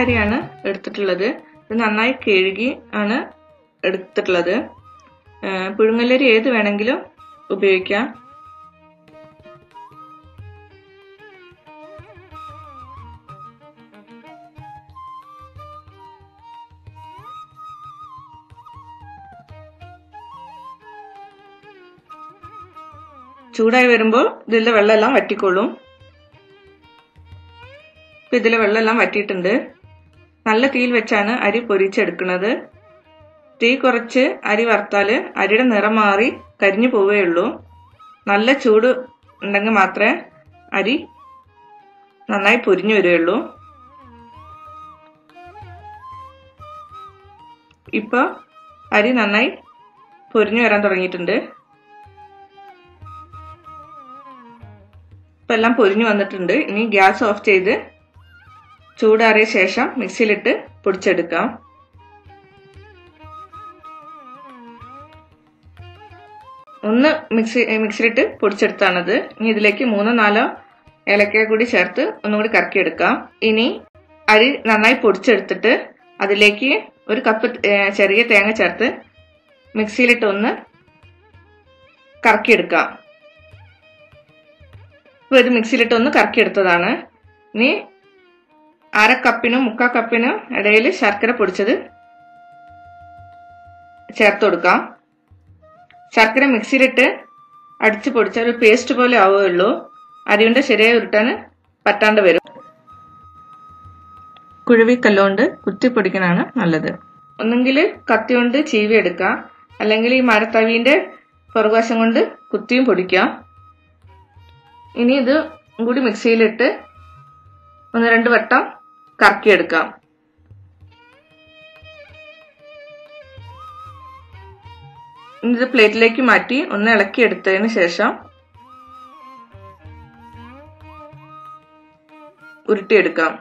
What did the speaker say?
അരിയാണ് എടുത്തിട്ടുള്ളത്. ഇത് നന്നായി കഴുകി ആണ് എടുത്തിട്ടുള്ളത്. പുഴുങ്ങലരി ഏത് വേണമെങ്കിലും ഉപയോഗിക്കാം. ചൂടായി വരുമ്പോൾ ഇതിലെ വെള്ളമെല്ലാം വറ്റിക്കൊള്ളും. ഇതിലെ വെള്ളമെല്ലാം വറ്റിയിട്ടുണ്ട്. നല്ല തീയിൽ വെച്ചാണ് അരി പൊരിച്ചെടുക്കുന്നത്. തീ കുറച്ച് അരി വറുത്താൽ അരിയുടെ നിറം മാറി കരിഞ്ഞു പോവുകയുള്ളൂ. നല്ല ചൂട് ഉണ്ടെങ്കിൽ മാത്രമേ അരി നന്നായി പൊരിഞ്ഞു വരികയുള്ളൂ. ഇപ്പോൾ അരി നന്നായി പൊരിഞ്ഞു വരാൻ തുടങ്ങിയിട്ടുണ്ട്. ഇപ്പം എല്ലാം പൊരിഞ്ഞു വന്നിട്ടുണ്ട്. ഇനി ഗ്യാസ് ഓഫ് ചെയ്ത് ചൂടാറിയ ശേഷം മിക്സിയിലിട്ട് പൊടിച്ചെടുക്കാം. ഒന്ന് മിക്സിയിലിട്ട് പൊടിച്ചെടുത്താണത്. ഇനി ഇതിലേക്ക് 3-4 ഏലക്ക കൂടി ചേർത്ത് ഒന്നുകൂടി കറക്കിയെടുക്കാം. ഇനി അരി നന്നായി പൊടിച്ചെടുത്തിട്ട് അതിലേക്ക് 1 കപ്പ് ചെറിയ തേങ്ങ ചേർത്ത് മിക്സിയിലിട്ട് ഒന്ന് കറക്കിയെടുക്കാം. ഇപ്പോൾ ഇത് മിക്സിയിലിട്ട് ഒന്ന് കറക്കിയെടുത്തതാണ്. ഇനി 1/2 കപ്പിനും 3/4 കപ്പിനും ഇടയിൽ ശർക്കര പൊടിച്ചത് ചേർത്ത് കൊടുക്കാം. ശർക്കര മിക്സിയിലിട്ട് അടിച്ച് പൊടിച്ചാൽ ഒരു പേസ്റ്റ് പോലെ ആവുകയുള്ളൂ. അരിയുണ്ട ശരിയായി ഉരുട്ടാൻ പറ്റാണ്ട് വരും. കുഴവിക്കല്ലുകൊണ്ട് കുത്തി പൊടിക്കാനാണ് നല്ലത്. ഒന്നെങ്കിൽ കത്തി കൊണ്ട് ചീവി എടുക്കാം, അല്ലെങ്കിൽ ഈ മരത്തവീന്റെ പുറകുവശം കൊണ്ട് കുത്തിയും പൊടിക്കാം. ഇനി ഇത് കൂടി മിക്സിയിലിട്ട് 1-2 വട്ടം കറക്കിയെടുക്കാം. ഇത് പ്ലേറ്റിലേക്ക് മാറ്റി ഒന്ന് ഇളക്കിയെടുത്തതിന് ശേഷം ഉരുട്ടിയെടുക്കാം.